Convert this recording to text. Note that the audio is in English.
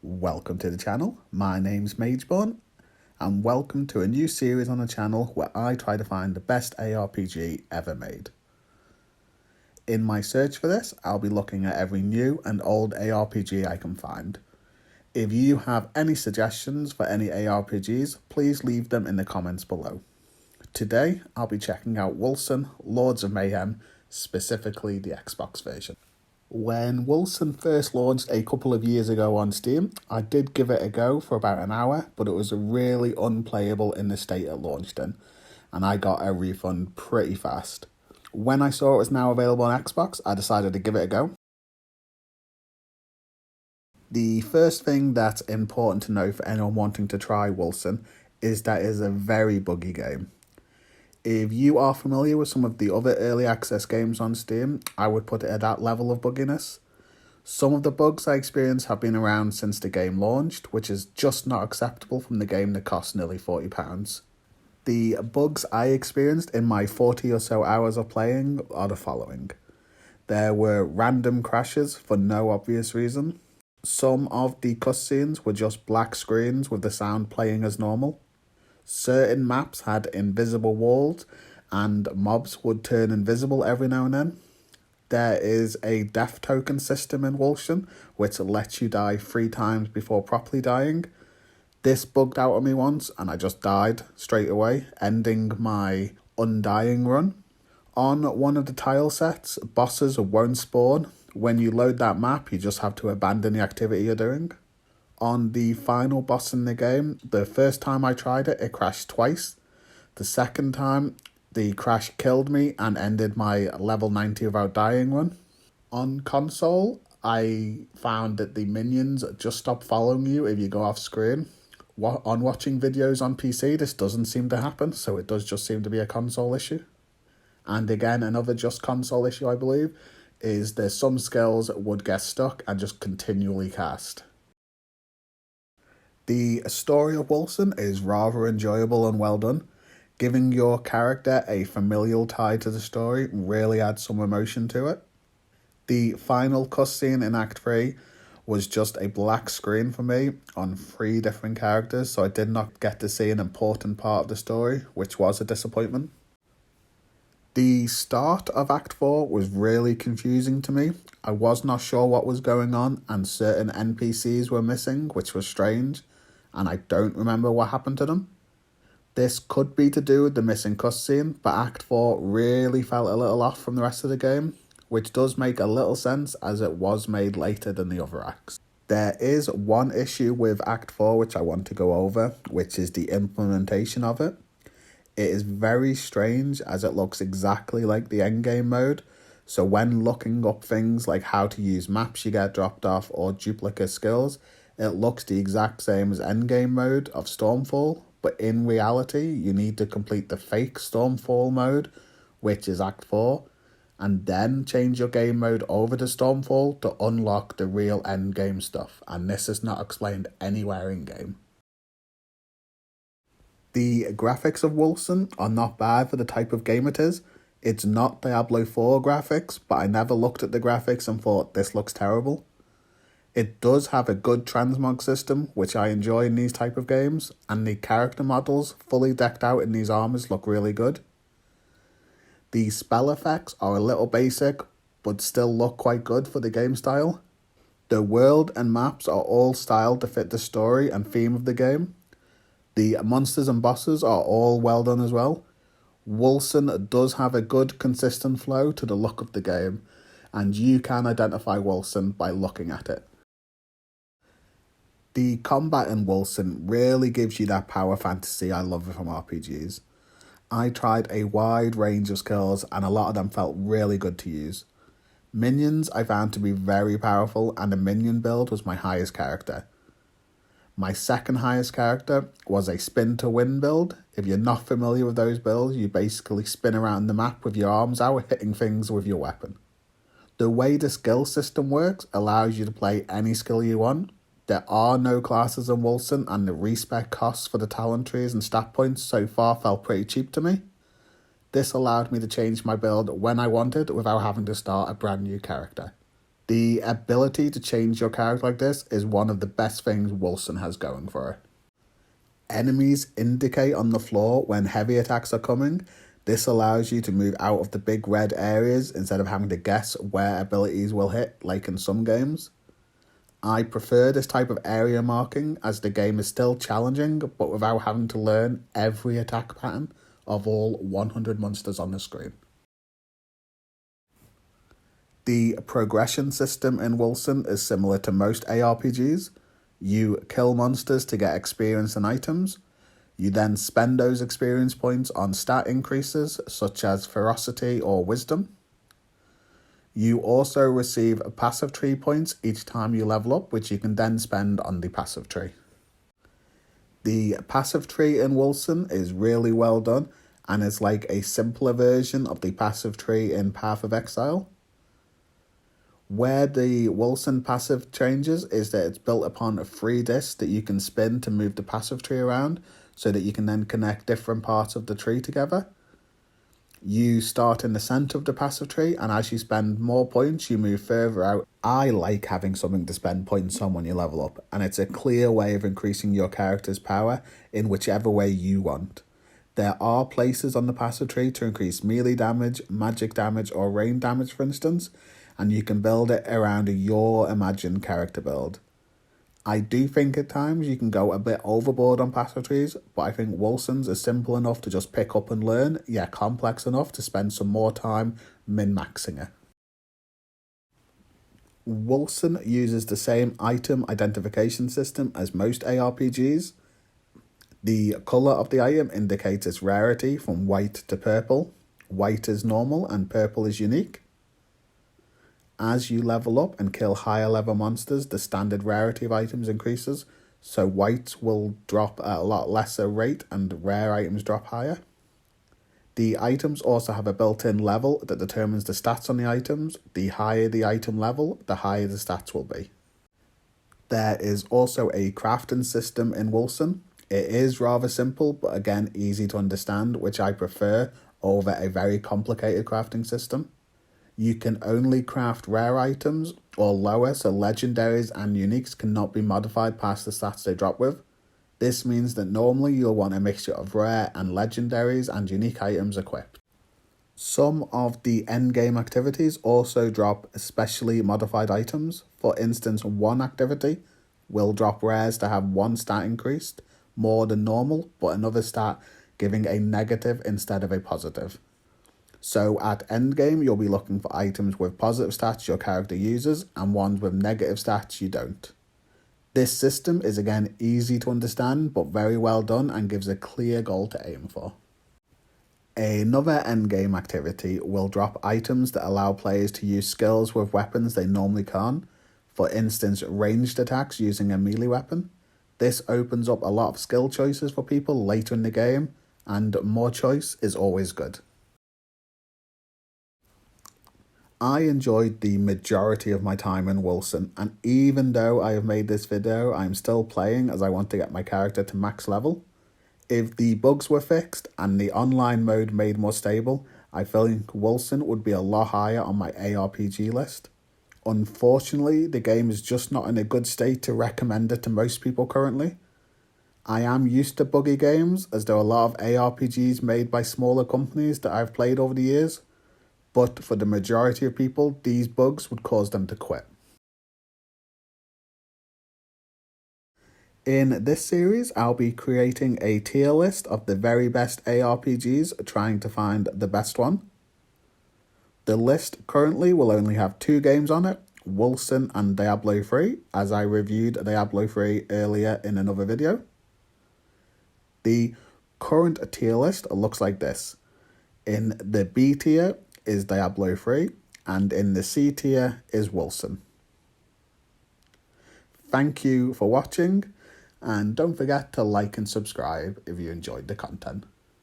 Welcome to the channel. My name's Mageborn, and welcome to a new series on the channel where I try to find the best ARPG ever made. In my search for this, I'll be looking at every new and old ARPG I can find. If you have any suggestions for any ARPGs, please leave them in the comments below. Today, I'll be checking out Wolcen, Lords of Mayhem, specifically the Xbox version. When Wolcen first launched a couple of years ago on Steam, I did give it a go for about an hour, but it was really unplayable in the state it launched in, and I got a refund pretty fast. When I saw it was now available on Xbox, I decided to give it a go. The first thing that's important to know for anyone wanting to try Wolcen is that it is a very buggy game. If you are familiar with some of the other early access games on Steam, I would put it at that level of bugginess. Some of the bugs I experienced have been around since the game launched, which is just not acceptable from the game that costs nearly £40. The bugs I experienced in my 40 or so hours of playing are the following. There were random crashes for no obvious reason. Some of the cutscenes were just black screens with the sound playing as normal. Certain maps had invisible walls and mobs would turn invisible every now and then. There is a death token system in Wolcen which lets you die 3 times before properly dying. This bugged out on me once and I just died straight away, ending my undying run. On one of the tile sets, bosses won't spawn. When you load that map, you just have to abandon the activity you're doing. On the final boss in the game, the first time I tried it, it crashed twice. The second time, the crash killed me and ended my level 90 without dying run. On console, I found that the minions just stop following you if you go off screen. On watching videos on PC, this doesn't seem to happen, so it does just seem to be a console issue. And again, another just console issue, I believe, is there's some skills that would get stuck and just continually cast. The story of Wolcen is rather enjoyable and well done. Giving your character a familial tie to the story really adds some emotion to it. The final cutscene in Act 3 was just a black screen for me on 3 different characters, so I did not get to see an important part of the story, which was a disappointment. The start of Act 4 was really confusing to me. I was not sure what was going on and certain NPCs were missing, which was strange, and I don't remember what happened to them. This could be to do with the missing cutscene, but Act 4 really felt a little off from the rest of the game, which does make a little sense as it was made later than the other acts. There is one issue with Act 4 which I want to go over, which is the implementation of it. It is very strange as it looks exactly like the endgame mode, so when looking up things like how to use maps you get dropped off or duplicate skills, it looks the exact same as endgame mode of Stormfall, but in reality you need to complete the fake Stormfall mode, which is Act 4, and then change your game mode over to Stormfall to unlock the real endgame stuff, and this is not explained anywhere in-game. The graphics of Wolcen are not bad for the type of game it is. It's not Diablo 4 graphics, but I never looked at the graphics and thought this looks terrible. It does have a good transmog system, which I enjoy in these type of games, and the character models fully decked out in these armors look really good. The spell effects are a little basic, but still look quite good for the game style. The world and maps are all styled to fit the story and theme of the game. The monsters and bosses are all well done as well. Wolcen does have a good consistent flow to the look of the game, and you can identify Wolcen by looking at it. The combat in Wolcen really gives you that power fantasy I love from RPGs. I tried a wide range of skills and a lot of them felt really good to use. Minions I found to be very powerful, and the minion build was my highest character. My second highest character was a spin to win build. If you're not familiar with those builds, you basically spin around the map with your arms out, hitting things with your weapon. The way the skill system works allows you to play any skill you want. There are no classes in Wolcen, and the respec costs for the talent trees and stat points so far felt pretty cheap to me. This allowed me to change my build when I wanted without having to start a brand new character. The ability to change your character like this is one of the best things Wolcen has going for it. Enemies indicate on the floor when heavy attacks are coming. This allows you to move out of the big red areas instead of having to guess where abilities will hit, like in some games. I prefer this type of area marking as the game is still challenging, but without having to learn every attack pattern of all 100 monsters on the screen. The progression system in Wolcen is similar to most ARPGs. You kill monsters to get experience and items. You then spend those experience points on stat increases such as ferocity or wisdom. You also receive passive tree points each time you level up, which you can then spend on the passive tree. The passive tree in Wolcen is really well done and is like a simpler version of the passive tree in Path of Exile. Where the Wolcen passive changes is that it's built upon 3 discs that you can spin to move the passive tree around, so that you can then connect different parts of the tree together. You start in the center of the passive tree, and as you spend more points, you move further out. I like having something to spend points on when you level up, and it's a clear way of increasing your character's power in whichever way you want. There are places on the passive tree to increase melee damage, magic damage, or rain damage, for instance, and you can build it around your imagined character build. I do think at times you can go a bit overboard on passive trees, but I think Wolcen's is simple enough to just pick up and learn, yet complex enough to spend some more time min-maxing it. Wolcen uses the same item identification system as most ARPGs. The colour of the item indicates its rarity from white to purple. White is normal and purple is unique. As you level up and kill higher level monsters, the standard rarity of items increases, so white will drop at a lot lesser rate and rare items drop higher. The items also have a built-in level that determines the stats on the items. The higher the item level, the higher the stats will be. There is also a crafting system in Wolcen. It is rather simple, but again easy to understand, which I prefer over a very complicated crafting system. You can only craft rare items or lower, so legendaries and uniques cannot be modified past the stats they drop with. This means that normally you'll want a mixture of rare and legendaries and unique items equipped. Some of the endgame activities also drop specially modified items. For instance, one activity will drop rares to have 1 stat increased, more than normal, but another stat giving a negative instead of a positive. So at endgame, you'll be looking for items with positive stats your character uses and ones with negative stats you don't. This system is again easy to understand but very well done and gives a clear goal to aim for. Another endgame activity will drop items that allow players to use skills with weapons they normally can't. For instance, ranged attacks using a melee weapon. This opens up a lot of skill choices for people later in the game, and more choice is always good. I enjoyed the majority of my time in Wolcen, and even though I have made this video, I'm still playing as I want to get my character to max level. If the bugs were fixed and the online mode made more stable, I think Wolcen would be a lot higher on my ARPG list. Unfortunately, the game is just not in a good state to recommend it to most people currently. I am used to buggy games, as there are a lot of ARPGs made by smaller companies that I've played over the years. But for the majority of people, these bugs would cause them to quit. In this series, I'll be creating a tier list of the very best ARPGs, trying to find the best one. The list currently will only have 2 games on it, Wolcen and Diablo 3, as I reviewed Diablo 3 earlier in another video. The current tier list looks like this. In the B tier is Diablo 3, and in the C tier is Wolcen. Thank you for watching, and don't forget to like and subscribe if you enjoyed the content.